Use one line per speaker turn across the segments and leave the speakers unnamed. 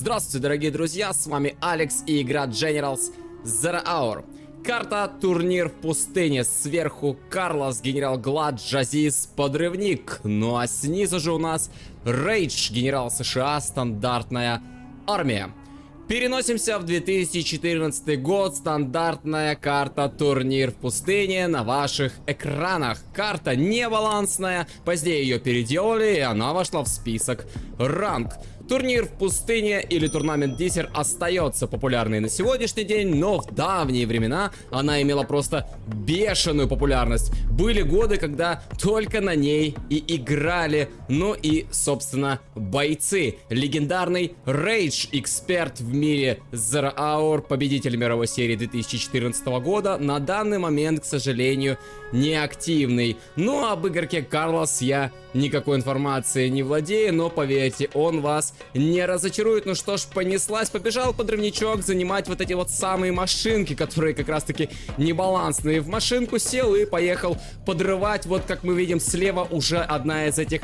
Здравствуйте, дорогие друзья, с вами Алекс и игра Generals Zero Hour. Карта «Турнир в пустыне». Сверху Карлос, генерал Глад, Джазис, подрывник. Ну а снизу же у нас Рейдж, генерал США, стандартная армия. Переносимся в 2014 год. Стандартная карта «Турнир в пустыне» на ваших экранах. Карта не балансная, позднее ее переделали, и она вошла в список ранг. Турнир в пустыне или турнамент Дисер остается популярной на сегодняшний день, но в давние времена она имела просто бешеную популярность. Были годы, когда только на ней и играли, ну и, собственно, бойцы. Легендарный Рейдж, эксперт в мире Zero Hour, победитель мировой серии 2014 года, на данный момент, к сожалению, неактивный. Ну, об игроке Карлос я никакой информации не владею, но поверьте, он вас не разочарует. Ну что ж, понеслась, побежал подрывничок занимать вот эти вот самые машинки, которые как раз таки небалансные. В машинку сел и поехал подрывать. Вот как мы видим, слева уже одна из этих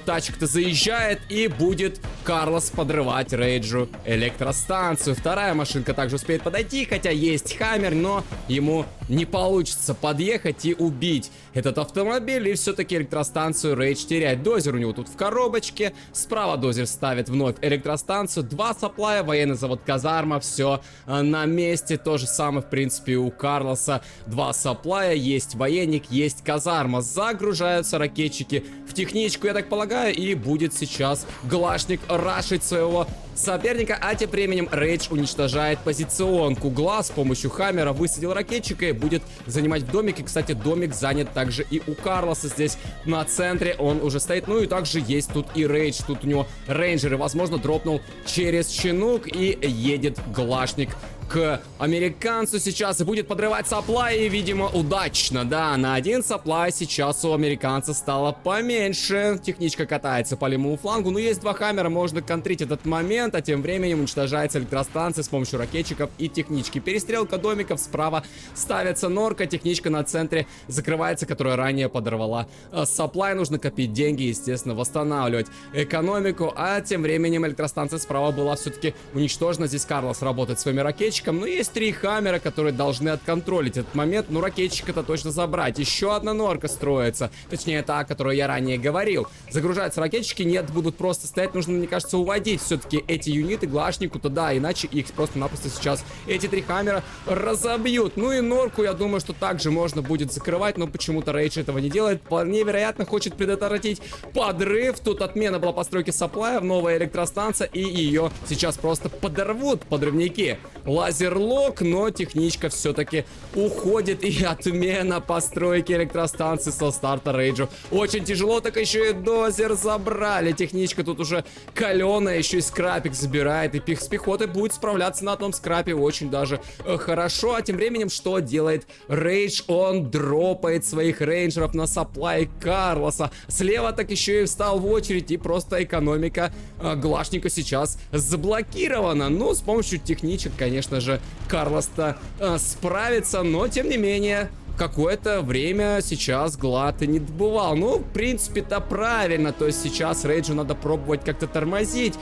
тачек-то заезжает, и будет Карлос подрывать Рейджу электростанцию. Вторая машинка также успеет подойти, хотя есть Хаммер, но ему не получится подъехать и убить этот автомобиль, и все-таки электростанцию Рейдж теряет. Дозер у него тут в коробочке, справа Дозер ставит вновь электростанцию, два сапплая, военный завод казарма, все на месте. То же самое, в принципе, у Карлоса. Два сапплая, есть военник, есть казарма. Загружаются ракетчики в техничку, я так полагаю, и будет сейчас Глашник рашить своего соперника, а тем временем Рейдж уничтожает позиционку. Глаз с помощью Хаммера высадил ракетчика и будет занимать в домике. Кстати, домик занят также и у Карлоса. Здесь на центре он уже стоит. Ну и также есть тут и Рейдж. Тут у него рейнджеры. Возможно, дропнул через Чинук, и едет Глашник к американцу сейчас и будет подрывать сапплай, и, видимо, удачно. Да, на один сапплай сейчас у американца стало поменьше. Техничка катается по левому флангу, но есть два Хаммера, можно контрить этот момент, а тем временем уничтожается электростанция с помощью ракетчиков и технички. Перестрелка домиков, справа ставится норка, техничка на центре закрывается, которая ранее подорвала сапплай. Нужно копить деньги, естественно, восстанавливать экономику, а тем временем электростанция справа была все-таки уничтожена. Здесь Карлос работает своими ракетчиками. Но есть три Хаммера, которые должны отконтролить этот момент. Ну, ракетчика-то точно забрать. Еще одна норка строится. Точнее, та, о которой я ранее говорил. Загружаются ракетчики. Нет, будут просто стоять. Нужно, мне кажется, уводить все-таки эти юниты Глашнику-то, да. Иначе их просто-напросто сейчас эти три Хаммера разобьют. Ну и норку, я думаю, что также можно будет закрывать. Но почему-то Рейдж этого не делает. Вполне вероятно, хочет предотвратить подрыв. Тут отмена была постройки сапплая. Новая электростанция. И ее сейчас просто подорвут подрывники. Лазерлок, но техничка все-таки уходит, и отмена постройки электростанции со старта Рейджу. Очень тяжело, так еще и Дозер забрали. Техничка тут уже каленая, еще и скрапик забирает, и с пехотой будет справляться на одном скрапе очень даже хорошо. А тем временем что делает Рейдж? Он дропает своих рейнджеров на сапплай Карлоса. Слева так еще и встал в очередь, и просто экономика Глашника сейчас заблокирована. Ну, с помощью техничек, конечно же, Карлос-то справится, но тем не менее какое-то время сейчас Глад и не добывал. Ну, в принципе-то правильно. То есть сейчас Рейджу надо пробовать как-то тормозить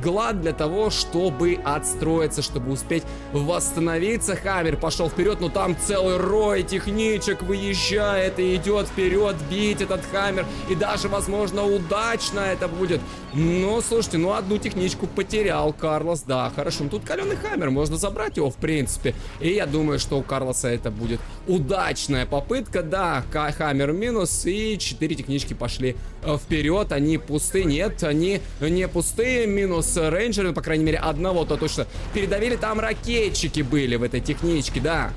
Глад для того, чтобы отстроиться, чтобы успеть восстановиться. Хаммер пошел вперед, но там целый рой техничек выезжает и идет вперед бить этот Хаммер. И даже, возможно, удачно это будет. Но, слушайте, ну одну техничку потерял Карлос. Да, хорошо. Ну, тут каленый Хаммер, можно забрать его, в принципе. И я думаю, что у Карлоса это будет удачная попытка. Да, Хаммер минус, и 4 технички пошли вперед. Они пустые. Нет, они не пустые. Минус рейнджеры, по крайней мере, одного-то точно передавили. Там ракетчики были в этой техничке, да.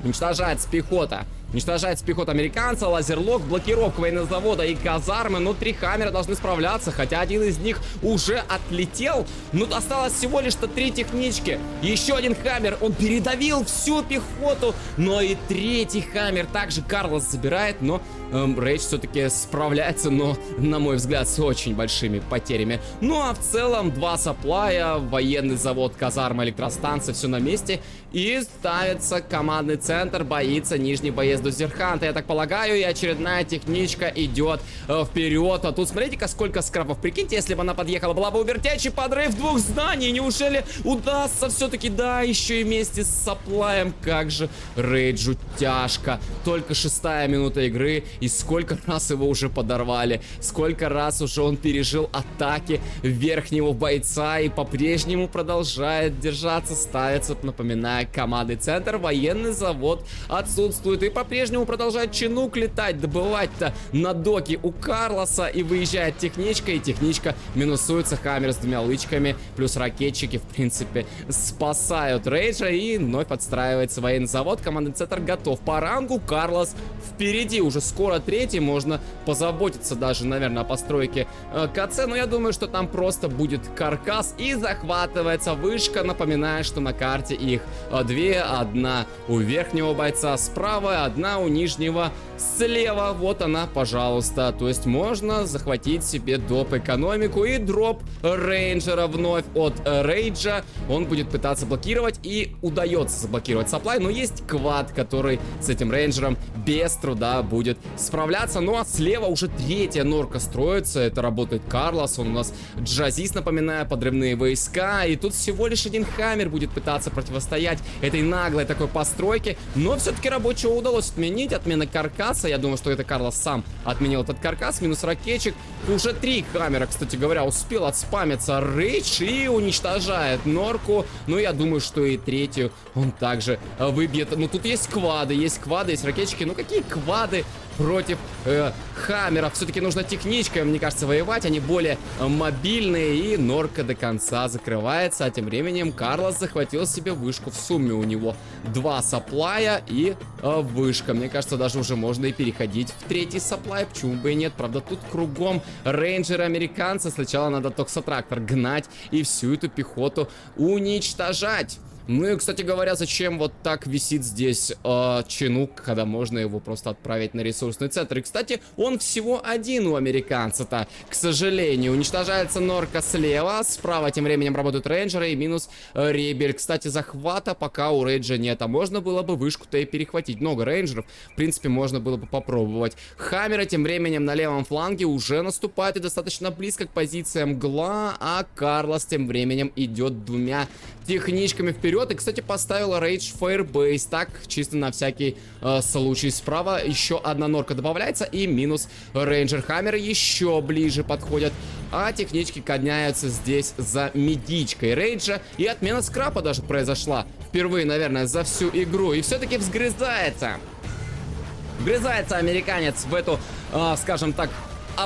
Уничтожается пехота. Уничтожается пехота американца, лазерлок, блокировка военного завода и казармы. Ну, три Хаммера должны справляться, хотя один из них уже отлетел. Ну, осталось всего лишь-то 3 технички. Еще один Хаммер, он передавил всю пехоту. Но и третий Хаммер также Карлос забирает, но Рейдж все-таки справляется, но, на мой взгляд, с очень большими потерями. Ну, а в целом, 2 сапплая, военный завод, казарма, электростанция, все на месте. И ставится командный центр, боится нижний боец заезду Зерханта, я так полагаю, и очередная техничка идет вперед. А тут смотрите-ка, сколько скрапов. Прикиньте, если бы она подъехала, была бы вертячий подрыв двух зданий. Неужели удастся все-таки? Да, еще и вместе с саплаем. Как же Рейджу тяжко. Только 6-я минута игры, и сколько раз его уже подорвали. Сколько раз уже он пережил атаки верхнего бойца и по-прежнему продолжает держаться, ставится, напоминаю, командный центр. Военный завод отсутствует и по-прежнему продолжает чинук летать, добывать-то на доке у Карлоса, и выезжает техничка, и техничка минусуется. Хаммер с 2 лычками, плюс ракетчики, в принципе, спасают Рейджа, и вновь отстраивается военный завод. Командный центр готов по рангу. Карлос впереди, уже скоро 3-й, можно позаботиться даже, наверное, о постройке КЦ, но я думаю, что там просто будет каркас, и захватывается вышка. Напоминаю, что на карте их 2, одна у верхнего бойца справа, одна у нижнего слева. Вот она, пожалуйста. То есть можно захватить себе доп экономику, и дроп рейнджера вновь от Рейджа. Он будет пытаться блокировать, и удается заблокировать саплай, но есть квад, который с этим рейнджером без труда будет справляться. Ну а слева уже 3-я норка строится. Это работает Карлос, он у нас джазист, напоминаю, подрывные войска. И тут всего лишь один Хаммер будет пытаться противостоять этой наглой такой постройке. Но все-таки рабочего удалось отменить. Отмена каркаса. Я думаю, что это Карлос сам отменил этот каркас. Минус ракетчик. Уже 3 Хаммера, кстати говоря, успел отспамиться Рейдж и уничтожает норку. Но я думаю, что и 3-ю он также выбьет. Но тут есть квады, есть ракетчики. Ну какие квады против Хаммеров? Все-таки нужно техничкой, мне кажется, воевать. Они более мобильные, и норка до конца закрывается. А тем временем Карлос захватил себе вышку. В сумме у него 2 саплая и вышка. Мне кажется, даже уже можно и переходить в 3-й саплай. Почему бы и нет? Правда, тут кругом рейнджеры американцы. Сначала надо токсотрактор гнать и всю эту пехоту уничтожать. Ну и, кстати говоря, зачем вот так висит здесь чинук, когда можно его просто отправить на ресурсный центр? И, кстати, он всего один у американца-то, к сожалению. Уничтожается норка слева, справа тем временем работают рейнджеры и минус ребель. Кстати, захвата пока у Рейджа нет, а можно было бы вышку-то и перехватить. Много рейнджеров, в принципе, можно было бы попробовать. Хаммеры тем временем на левом фланге уже наступают и достаточно близко к позициям Мгла, а Карлос тем временем идет 2 техничками вперед. И, кстати, поставила Рейдж Фаербейс. Так, чисто на всякий случай. Справа еще одна норка добавляется, и минус рейнджер. Хаммеры еще ближе подходят, а технички гоняются здесь за медичкой Рейджа. И отмена скрапа даже произошла впервые, наверное, за всю игру. И все-таки вгрызается американец в эту, скажем так,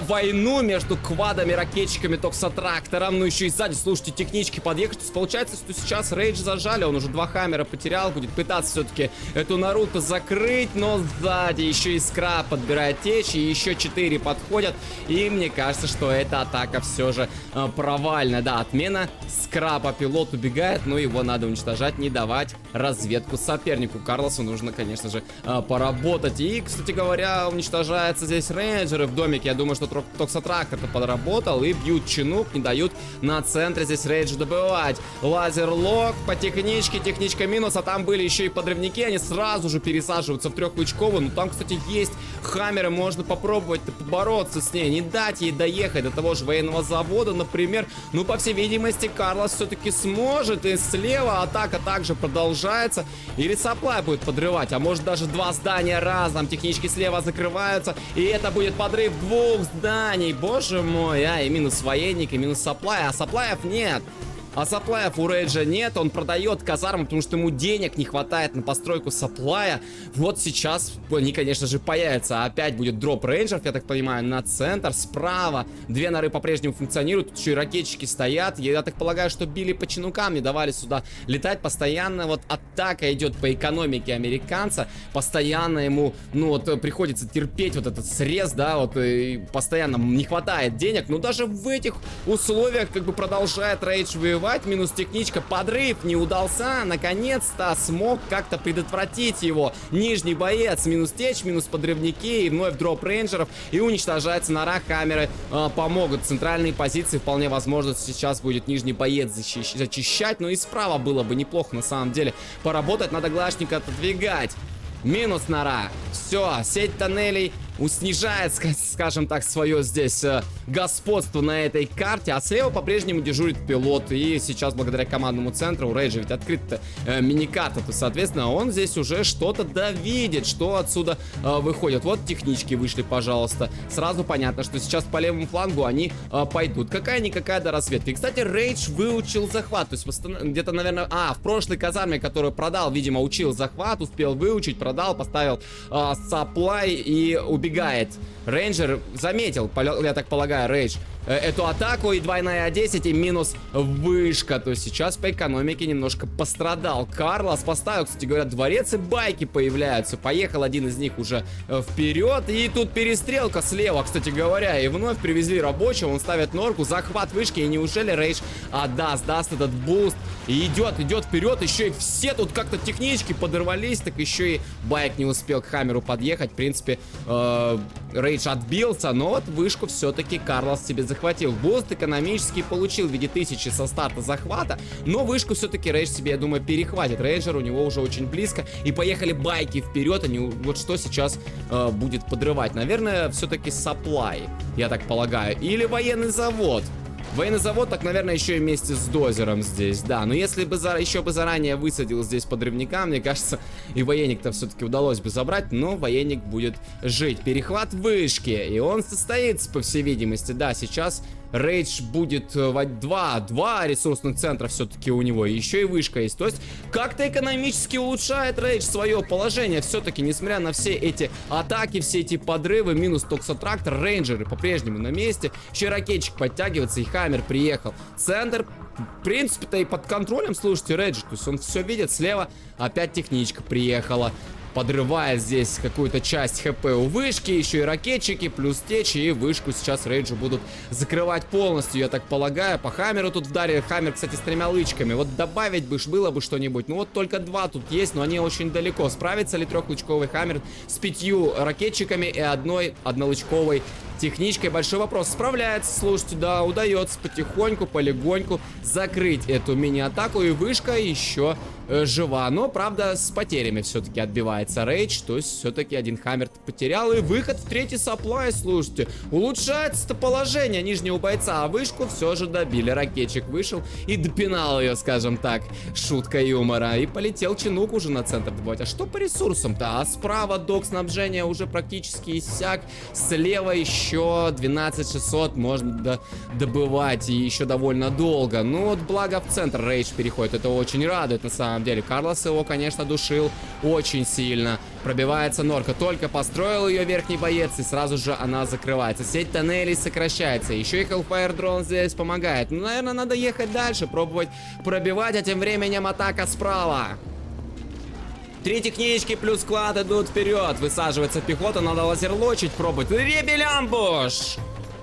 войну между квадами, ракетчиками, токсотрактором. Ну еще и сзади, слушайте, технички подъехать. Получается, что сейчас Рейдж зажали. Он уже 2 Хаммера потерял. Будет пытаться все-таки эту Наруто закрыть. Но сзади еще и скраб подбирает течь. И еще 4 подходят. И мне кажется, что эта атака все же провальная. Да, отмена скраба. Пилот убегает, но его надо уничтожать, не давать разведку сопернику. Карлосу нужно, конечно же, поработать. И, кстати говоря, уничтожается здесь рейнджеры в домике. Я думаю, что токсотрактор-то подработал, и бьют чинук, не дают на центре здесь Рейджу добывать. Лазер-лок по техничке, техничка минус, а там были еще и подрывники, они сразу же пересаживаются в 3-лучковую. Ну там, кстати, есть Хаммеры, можно попробовать побороться с ней, не дать ей доехать до того же военного завода, например. Ну, по всей видимости, Карлос все-таки сможет, и слева атака также продолжается. Или саплай будет подрывать, а может даже 2 здания разом. Технички слева закрываются, и это будет подрыв 2 зданий, боже мой, и минус военник, и минус саплай, а саплаев нет. А саплаев у Рейджа нет, он продает казарму, потому что ему денег не хватает на постройку саплая. Вот сейчас они, конечно же, появятся. Опять будет дроп рейнджеров, я так понимаю, на центр. Справа 2 норы по-прежнему функционируют, тут еще и ракетчики стоят. Я так полагаю, что били по чинукам, не давали сюда летать. Постоянно вот атака идет по экономике американца. Постоянно ему, ну вот, приходится терпеть вот этот срез, да, вот, и постоянно не хватает денег. Но даже в этих условиях, как бы, продолжает Рейдж воевать. Минус техничка, подрыв не удался. Наконец-то смог как-то предотвратить его нижний боец. Минус течь, минус подрывники, и вновь дроп рейнджеров, и уничтожается нора. Хаммеры помогут. Центральные позиции, вполне возможно, сейчас будет нижний боец зачищать. Но и справа было бы неплохо, на самом деле, поработать. Надо глашника отодвигать. Минус нора. Все, сеть тоннелей снижает, скажем так, свое здесь господство на этой карте, а слева по-прежнему дежурит пилот, и сейчас благодаря командному центру у Рейджа ведь открыта миникарта, то, соответственно, он здесь уже что-то довидит, что отсюда выходит. Вот технички вышли, пожалуйста. Сразу понятно, что сейчас по левому флангу они пойдут. Какая-никакая до разведки. И, кстати, Рейдж выучил захват, то есть где-то, наверное, в прошлой казарме, которую продал, видимо, учил захват, успел выучить, продал, поставил сапплай и убегает. Рейнджер заметил, я так полагаю, Рейдж, эту атаку, и двойная 10 и минус вышка. То есть сейчас по экономике немножко пострадал Карлос. Поставил, кстати говоря, дворец, и байки появляются. Поехал один из них уже вперед, и тут перестрелка слева, кстати говоря, и вновь привезли рабочего. Он ставит норку, захват вышки, и неужели Рейдж даст этот буст и идет вперед. Еще и все тут как-то технички подорвались, так еще и байк не успел к Хаммеру подъехать. В принципе, Рейдж отбился, но вот вышку все-таки Карлос себе захватил. Буст экономически получил в виде 1000 со старта захвата, но вышку все-таки Рейдж себе, я думаю, перехватит. Рейнджер у него уже очень близко, и поехали байки вперед. Они вот что сейчас будет подрывать? Наверное, все-таки сапплай, я так полагаю, или военный завод. Военный завод, так, наверное, еще и вместе с дозером здесь, да. Но если бы еще бы заранее высадил здесь подрывника, мне кажется, и военник-то все-таки удалось бы забрать, но военник будет жить. Перехват вышки, и он состоится, по всей видимости, да. Сейчас Рейдж будет два ресурсных центра все-таки у него, и еще и вышка есть. То есть как-то экономически улучшает Рейдж свое положение. Все-таки, несмотря на все эти атаки, все эти подрывы, минус токсотрактор, рейнджеры по-прежнему на месте. Еще и ракетчик подтягивается, и Хаммер приехал. Центр, в принципе-то, и под контролем, слушайте, Рейдж. То есть он все видит. Слева опять техничка приехала, подрывает здесь какую-то часть хп у вышки, еще и ракетчики, плюс течь, и вышку сейчас Рейджу будут закрывать полностью, я так полагаю. По Хаммеру тут вдарили. Хаммер, кстати, с 3 лычками. Вот добавить бы было бы что-нибудь. Ну вот только 2 тут есть, но они очень далеко. Справится ли 3-лычковый Хаммер с 5 ракетчиками и однолычковой техничкой? Большой вопрос. Справляется, слушайте, да, удается потихоньку, полегоньку закрыть эту мини-атаку, и вышка еще жива, но, правда, с потерями все-таки отбивается Рейдж, то есть все-таки один Хаммер потерял, и выход в 3-й сапплай, слушайте, улучшается положение нижнего бойца, а вышку все же добили. Ракетчик вышел и допинал ее, скажем так, шутка юмора, и полетел Чинук уже на центр добывать. А что по ресурсам-то? А справа док снабжения уже практически иссяк, слева еще 12600 можно добывать, и еще довольно долго. Ну вот, благо в центр Рейдж переходит, это очень радует на самом деле. Карлос его, конечно, душил очень сильно. Пробивается норка, только построил ее верхний боец, и сразу же она закрывается. Сеть тоннелей сокращается, еще и Hellfire Drone здесь помогает. Ну, наверное, надо ехать дальше, пробовать пробивать, а тем временем атака справа. 3 технички плюс склад идут вперед. Высаживается пехота, надо лазерлочить, пробовать. Ребель-амбуш!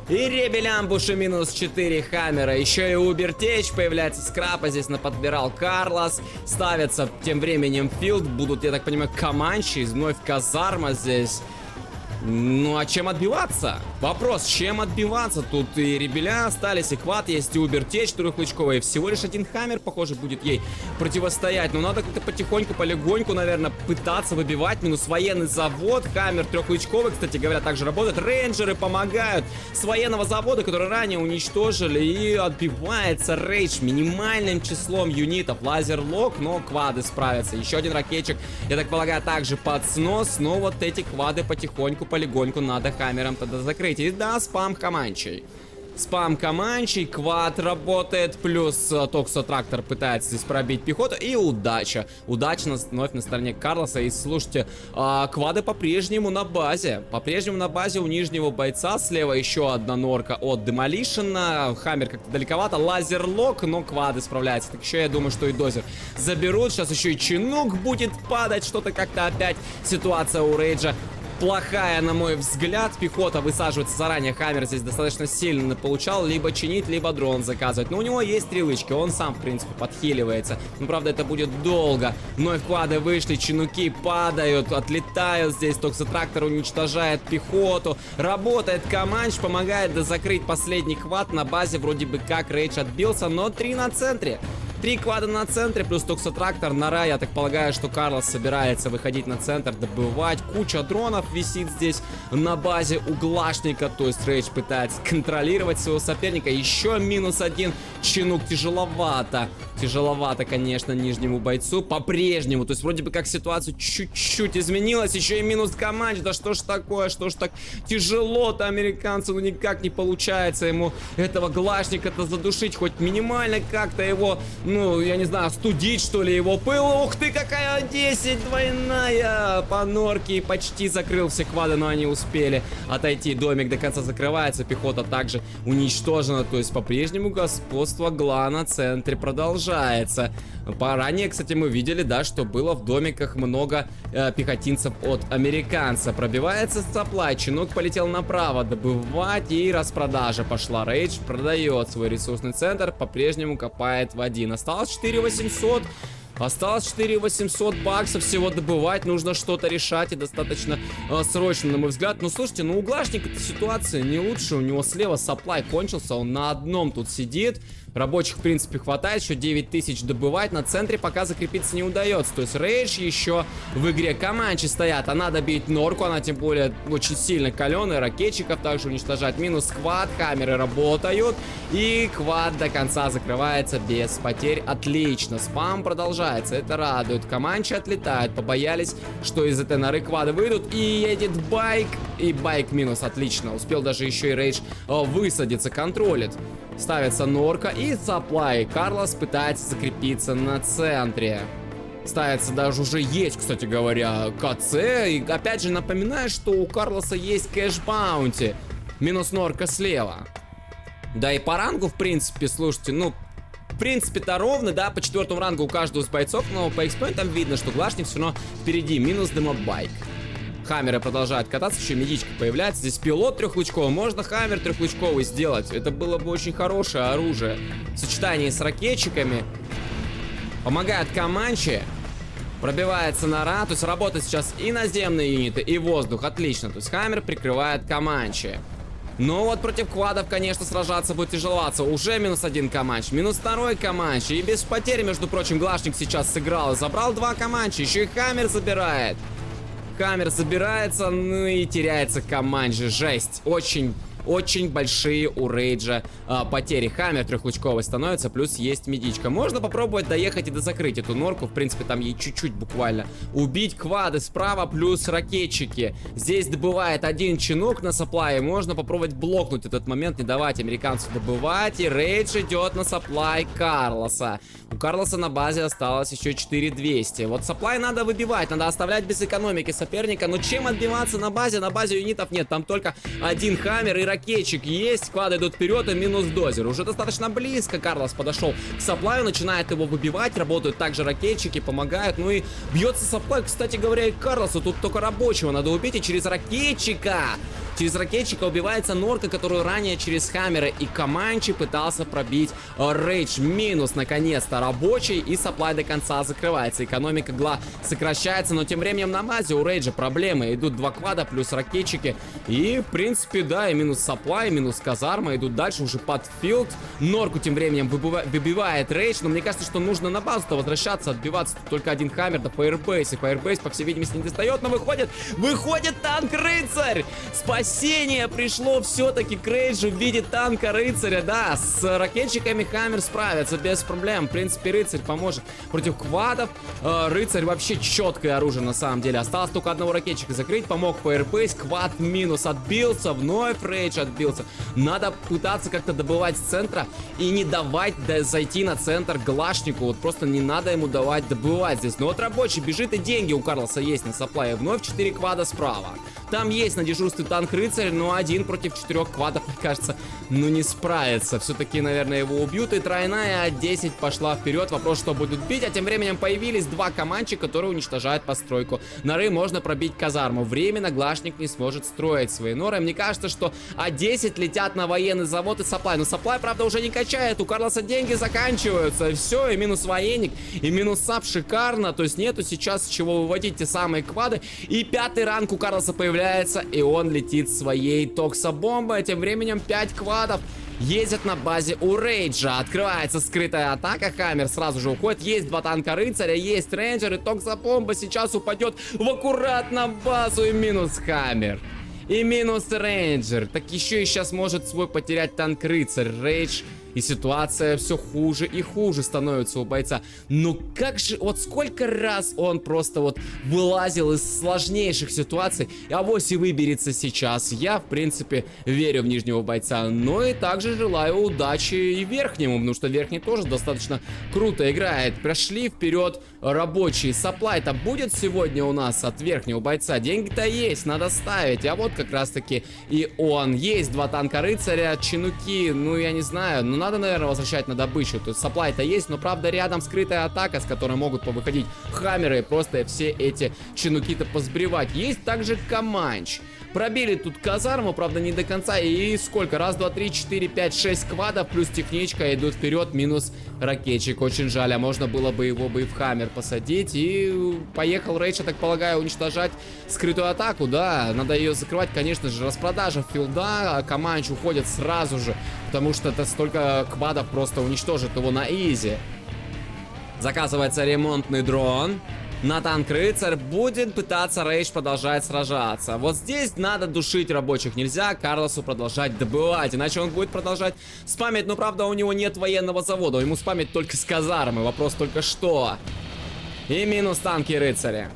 И ребель-амбуш и минус 4 Хаммера. Еще и убертечь появляется скрапа. Здесь наподбирал Карлос. Ставится тем временем филд. Будут, я так понимаю, команчи. Вновь казарма здесь. Ну а чем отбиваться? Вопрос, чем отбиваться? Тут и ребеля остались, и хват есть, и убертечь 4-лычковая, и всего лишь один Хаммер, похоже, будет ей противостоять. Но надо как-то потихоньку, полегоньку, наверное, пытаться выбивать. Минус военный завод, Хаммер 3-лычковый, кстати говоря, также работает. Рейнджеры помогают с военного завода, который ранее уничтожили, и отбивается Рейдж минимальным числом юнитов. Лазерлок, но квады справятся. Еще один ракетчик, я так полагаю, также под снос, но вот эти квады потихоньку, полигоньку надо Хаммером тогда закрыть. И да, спам Команчей. Спам Команчей, квад работает, плюс Токсотрактор пытается здесь пробить пехоту, и удача. Удача вновь на стороне Карлоса. И слушайте, квады по-прежнему на базе. По-прежнему на базе у нижнего бойца. Слева еще одна норка от Демолишена. Хаммер как-то далековато. Лазерлок, но квады справляются. Так еще я думаю, что и дозер заберут. Сейчас еще и Чинук будет падать. Что-то как-то опять ситуация у Рейджа плохая, на мой взгляд. Пехота высаживается заранее. Хаммер здесь достаточно сильно получал. Либо чинить, либо дрон заказывать. Но у него есть 3 лычки. Он сам, в принципе, подхиливается. Но, правда, это будет долго. Вновь квады вышли. Чинуки падают, отлетают здесь. Токсотрактор уничтожает пехоту. Работает Команч. Помогает закрыть последний хват на базе. Вроде бы как Рейдж отбился. Но 3 на центре. 3 квада на центре, плюс токсотрактор, нора. Я так полагаю, что Карлос собирается выходить на центр, добывать. Куча дронов висит здесь на базе у Глашника, то есть Рейдж пытается контролировать своего соперника. Еще -1 чинук, тяжеловато. Тяжеловато, конечно, нижнему бойцу. По-прежнему, то есть вроде бы как ситуация чуть-чуть изменилась. Еще и минус команде. Да что ж такое, что ж так тяжело-то американцу, ну никак не получается ему этого Глашника-то задушить. Хоть минимально как-то его, ну, я не знаю, остудить, что ли, его пыл. Ух ты, какая 10 двойная по норке. Почти закрыл все квады, но они успели отойти. Домик до конца закрывается, пехота также уничтожена. То есть по-прежнему господство Гла на центре продолжается. Ранее, кстати, мы видели, да, что было в домиках много пехотинцев от американца. Пробивается саплай, чинок полетел направо добывать, и распродажа пошла. Рейдж продает свой ресурсный центр, по-прежнему копает в один. Осталось 4800. Осталось 4800 баксов всего добывать, нужно что-то решать и достаточно срочно, на мой взгляд. Ну, слушайте, ну у Глашника ситуация не лучше, у него слева саплай кончился, он на одном тут сидит. Рабочих, в принципе, хватает, еще 9000 добывать, на центре пока закрепиться не удается. То есть Рейдж еще в игре, Команчи стоят, а надо бить норку, она тем более очень сильно каленая, ракетчиков также уничтожать. Минус квад, камеры работают, и квад до конца закрывается без потерь, отлично. Спам продолжается, это радует. Команчи отлетают, побоялись, что из этой норы квады выйдут, и едет байк, и байк минус, отлично. Успел даже еще и Рейдж высадиться, контролит. Ставится норка и саплай. Карлос пытается закрепиться на центре. Ставится даже уже есть, кстати говоря, КЦ. И опять же напоминаю, что у Карлоса есть кэш-баунти. Минус норка слева. Да и по рангу, в принципе, слушайте, ну... В принципе-то ровно, да, по 4 рангу у каждого из бойцов, но по экспоинтам видно, что Глашник все равно впереди. Минус демобайк. Хаммеры продолжают кататься, еще медичка появляется. Здесь пилот трехлучковый, можно хаммер трехлучковый сделать. Это было бы очень хорошее оружие. В сочетании с ракетчиками. Помогает Команчи. Пробивается нора, то есть работает сейчас и наземные юниты, и воздух, отлично. То есть хаммер прикрывает Команчи. Но вот против квадов, конечно, сражаться будет тяжеловато. Уже -1 Команчи, -2 Команчи. И без потерь, между прочим, Глашник сейчас сыграл и забрал 2 Команчи. Еще и хаммер забирает. Камера собирается, ну и теряется Команчи. Жесть. Очень большие у Рейджа потери. Хаммер трехлучковый становится, плюс есть медичка. Можно попробовать доехать и дозакрыть эту норку. В принципе, там ей чуть-чуть буквально. Убить квады справа, плюс ракетчики. Здесь добывает один чинок на саплае. Можно попробовать блокнуть этот момент, не давать американцу добывать. И Рейдж идет на саплай Карлоса. У Карлоса на базе осталось еще 4200. Вот саплай надо выбивать, надо оставлять без экономики соперника. Но чем отбиваться на базе? На базе юнитов нет, там только один хаммер и ракетчик есть. Квады идут вперед и минус дозер. Уже достаточно близко Карлос подошел к саплаю, начинает его выбивать. Работают также ракетчики, помогают. Ну и бьется саплай, кстати говоря, и Карлосу. Тут только рабочего надо убить, и через ракетчика. Через ракетчика убивается норка, которую ранее через хаммеры и Команчи пытался пробить Рейдж. Минус, наконец-то, рабочий, и саплай до конца закрывается. Экономика Гла сокращается, но тем временем на базе у Рейджа проблемы. Идут 2 квада плюс ракетчики. И, в принципе, да, и минус саплай, минус казарма. Идут дальше уже под филд. Норку тем временем выбивает Рейдж, но мне кажется, что нужно на базу-то возвращаться, отбиваться. Тут только один хаммер до Фаербейс. И Фаербейс, по всей видимости, не достает, но выходит танк-рыцарь! Спасение пришло все-таки к Рейджу в виде танка рыцаря, да, с ракетчиками хаммер справится без проблем. В принципе, рыцарь поможет против квадов. Рыцарь вообще четкое оружие на самом деле. Осталось только одного ракетчика закрыть, помог Фаербейс, квад минус отбился, вновь Рейдж отбился. Надо пытаться как-то добывать с центра и не давать зайти на центр Глашнику. Вот просто не надо ему давать добывать здесь. Но вот рабочий бежит, и деньги у Карлоса есть на саплае. Вновь 4 квада справа. Там есть на дежурстве танк-рыцарь, но 1 против 4 квадов, мне кажется, ну не справится. Все-таки, наверное, его убьют. И тройная 10 пошла вперед. Вопрос, что будут бить. А тем временем появились 2 команчи, которые уничтожают постройку. Норы можно пробить казарму. Временно Глашник не сможет строить свои норы. Мне кажется, что А10 летят на военный завод и саплай. Но саплай, правда, уже не качает. У Карлоса деньги заканчиваются. И все, и минус военник, и минус сап шикарно. То есть нету сейчас с чего выводить те самые квады. И 5-й ранг у Карлоса появляется, и он летит своей токсобомбой. Тем временем 5 квадов. ездят на базе у Рейджа. Открывается скрытая атака, Хаммер сразу же уходит. Есть два танка рыцаря, есть рейнджер, и токсобомба сейчас упадет в аккуратно базу, и минус Хаммер. И минус рейнджер. Так еще и сейчас может свой потерять танк рыцарь. Рейдж. И ситуация все хуже и хуже становится у бойца. Ну как же, вот сколько раз он просто вот вылазил из сложнейших ситуаций, и авось и выберется сейчас. Я, в принципе, верю в нижнего бойца. Но и также желаю удачи и верхнему, потому что верхний тоже достаточно круто играет. Прошли вперед рабочие. Сапплай-то будет сегодня у нас от верхнего бойца. Деньги-то есть, надо ставить. А вот как раз-таки и он. Есть два танка рыцаря, чинуки, ну я не знаю, ну надо, наверное, возвращать на добычу. Тут сапплай-то есть, но правда рядом скрытая атака, с которой могут повыходить хаммеры и просто все эти чинуки-то позбривать. Есть также Команч. Пробили тут казарму, правда не до конца. И сколько? Раз, два, три, четыре, пять, шесть квадов, плюс техничка идут вперед, минус ракетчик. Очень жаль, а можно было бы его бы и в хаммер посадить. И поехал Рейдж, я так полагаю, уничтожать скрытую атаку, да. Надо ее закрывать, конечно же. Распродажа филда, а Команч уходит сразу же, потому что это столько квадов просто уничтожит его на изи. Заказывается ремонтный дрон. На танк рыцарь будет пытаться Рейдж продолжать сражаться. Вот здесь надо душить рабочих. Нельзя Карлосу продолжать добывать, иначе он будет продолжать спамить. Но правда у него нет военного завода, ему спамить только с казармы. Вопрос только что. И минус танки рыцаря.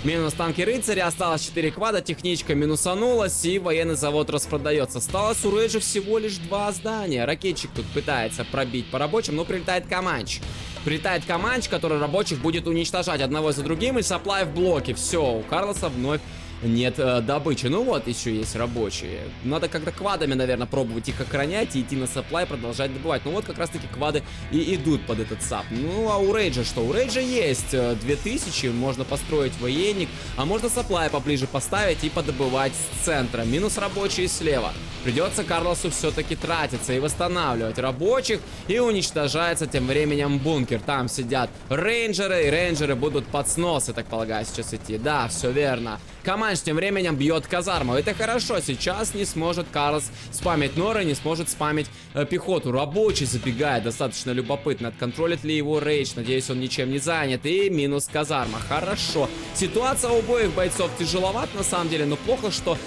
Минус танки рыцаря, осталось 4 квада, техничка минусанулась, и военный завод распродается. Осталось у Рейджа всего лишь 2 здания. Ракетчик тут пытается пробить по рабочим, но прилетает Команч. Прилетает Команч, который рабочих будет уничтожать одного за другим, и сапплай в блоке. Все, у Карлоса вновь нет добычи. Ну вот еще есть рабочие. Надо как-то квадами, наверное, пробовать их охранять и идти на сапплай, продолжать добывать. Ну вот как раз таки квады и идут под этот сап. Ну а у Рейджа что? У Рейджа есть 2000, можно построить военник, а можно сапплай поближе поставить и подобывать с центра. Минус рабочие слева. Придется Карлосу все-таки тратиться и восстанавливать рабочих, и уничтожается тем временем бункер. Там сидят рейнджеры, и рейнджеры будут под снос, я так полагаю, сейчас идти. Да, все верно. Команч тем временем бьет казарму. Это хорошо, сейчас не сможет Карлос спамить норы, не сможет спамить пехоту. Рабочий забегает, достаточно любопытно. Отконтролит ли его Рейдж? Надеюсь, он ничем не занят. И минус казарма. Хорошо. Ситуация у обоих бойцов тяжеловат на самом деле, но плохо, что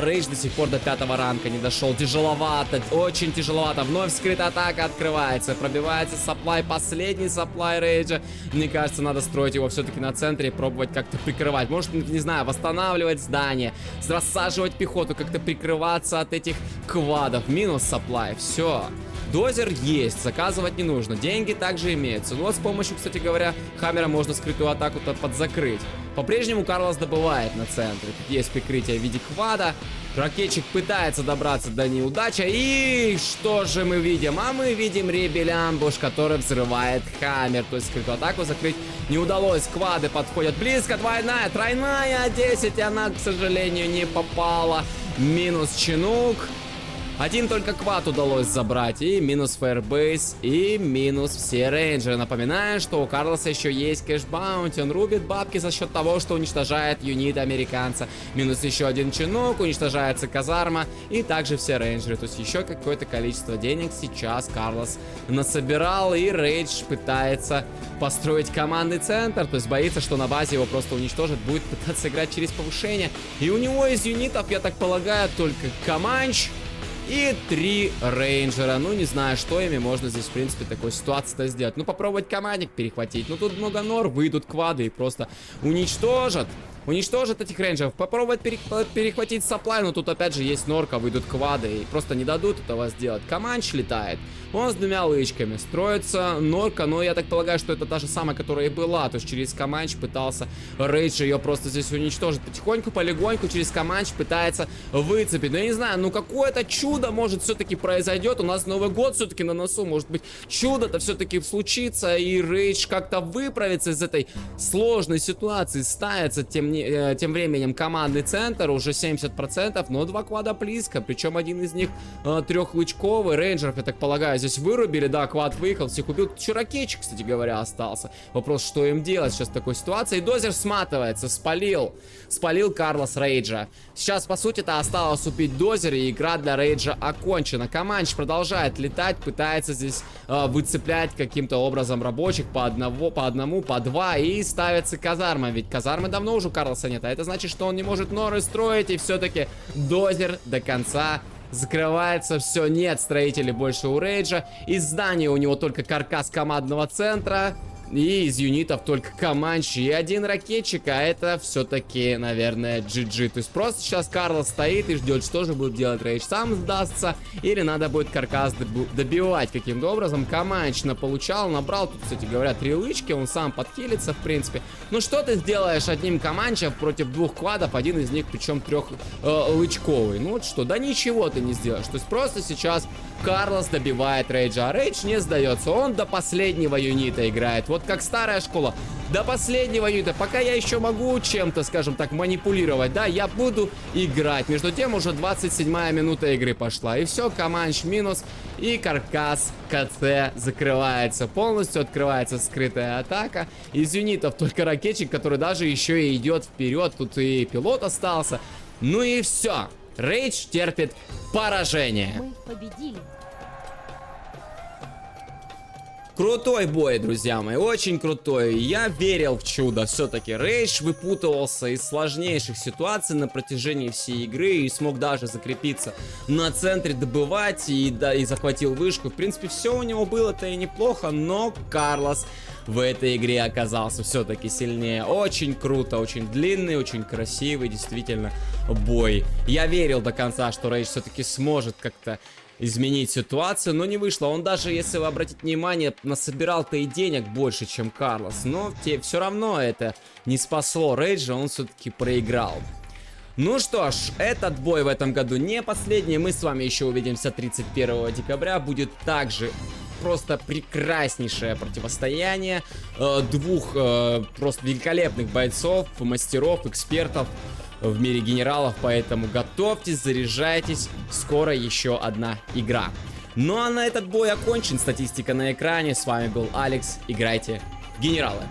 Рейдж до сих пор до 5-го ранга не дошел. Тяжеловато, очень тяжеловато. Вновь скрытая атака открывается. Пробивается сапплай, последний сапплай Рейджа. Мне кажется, надо строить его все-таки на центре и пробовать как-то прикрывать. Может, не знаю, восстанавливать здание, рассаживать пехоту, как-то прикрываться от этих квадов. Минус сапплай, все. Дозер есть, заказывать не нужно. Деньги также имеются. Но с помощью, кстати говоря, хаммера можно скрытую атаку-то подзакрыть. По-прежнему Карлос добывает на центре. Тут есть прикрытие в виде квада. Ракетчик пытается добраться до неудачи. И что же мы видим? А мы видим ребель-амбуш, который взрывает хаммер. То есть скрытую атаку закрыть не удалось. Квады подходят близко. Двойная, тройная 10. И она, к сожалению, не попала. Минус чинук. Один только квад удалось забрать, и минус фаербейс, и минус все рейнджеры. Напоминаю, что у Карлоса еще есть кэш-баунти, он рубит бабки за счет того, что уничтожает юнит американца. Минус еще один чинук, уничтожается казарма, и также все рейнджеры. То есть еще какое-то количество денег сейчас Карлос насобирал, и Рейдж пытается построить командный центр, то есть боится, что на базе его просто уничтожат, будет пытаться играть через повышение. И у него из юнитов, я так полагаю, только Команч и 3 рейнджера. Ну, не знаю, что ими можно здесь, в принципе, такой ситуации-то сделать. Ну, попробовать командник перехватить. Ну, тут много нор, выйдут квады и просто уничтожат. Уничтожат этих рейнджеров. Попробовать перехватить сапплай, но тут опять же есть норка, выйдут квады и просто не дадут этого сделать. Команч летает. Он с 2 лычками. Строится норка, но я так полагаю, что это та же самая, которая и была. То есть через Команч пытался Рейдж ее просто здесь уничтожить. Потихоньку, полегоньку через Команч пытается выцепить. Но я не знаю, ну какое-то чудо может все-таки произойдет. У нас Новый год все-таки на носу. Может быть, чудо-то все-таки случится, и Рейдж как-то выправится из этой сложной ситуации, ставится. Тем не тем временем командный центр уже 70%, но 2 квада близко, причем один из них трехлучковый. Рейнджеров, я так полагаю, здесь вырубили, да, квад выехал, всех убил. Еще ракетчик, кстати говоря, остался. Вопрос, что им делать сейчас в такой ситуации. И дозер сматывается, спалил Карлос Рейджа. Сейчас, по сути, это осталось убить дозер, и игра для Рейджа окончена. Команч продолжает летать, пытается здесь выцеплять каким-то образом рабочих по одному, по два, и ставится казарма. Ведь казармы давно уже у Карлоса нет, а это значит, что он не может норы строить, и все-таки дозер до конца закрывается. Все, нет строителей больше у Рейджа. Из здания у него только каркас командного центра. И из юнитов только Команчи и один ракетчик, а это все-таки, наверное, GG. То есть просто сейчас Карлос стоит и ждет, что же будет делать Рейдж. Сам сдастся или надо будет каркас добивать каким-то образом. Команч получал, набрал тут, кстати говоря, 3 лычки, он сам подхилится, в принципе. Ну что ты сделаешь одним Команчем против 2 квадов, один из них причем 3-лычковый? Ну вот что, да ничего ты не сделаешь. То есть просто сейчас Карлос добивает Рейджа, а Рейдж не сдается, он до последнего юнита играет. Вот как старая школа, до последнего юнита, пока я еще могу чем-то, скажем так, манипулировать, да, я буду играть. Между тем уже 27-я минута игры пошла, и все, Команч минус, и каркас КЦ закрывается полностью, открывается скрытая атака. Из юнитов только ракетчик, который даже еще и идет вперед, тут и пилот остался. Ну и все, Рейдж терпит поражение.
Мы победили.
Крутой бой, друзья мои, очень крутой. Я верил в чудо. Все-таки Рейдж выпутывался из сложнейших ситуаций на протяжении всей игры и смог даже закрепиться на центре, добывать и захватил вышку. В принципе, все у него было-то и неплохо, но Карлос в этой игре оказался все-таки сильнее. Очень круто, очень длинный, очень красивый, действительно, бой. Я верил до конца, что Рейдж все-таки сможет как-то изменить ситуацию, но не вышло. Он даже, если вы обратите внимание, насобирал-то и денег больше, чем Карлос. Но все равно это не спасло Рейджа, он все-таки проиграл. Ну что ж, этот бой в этом году не последний. Мы с вами еще увидимся 31 декабря. Будет также просто прекраснейшее противостояние двух просто великолепных бойцов, мастеров, экспертов в мире генералов, поэтому готовьтесь, заряжайтесь, скоро еще одна игра. Ну а на этот бой окончен, статистика на экране, с вами был Алекс, играйте в генералы.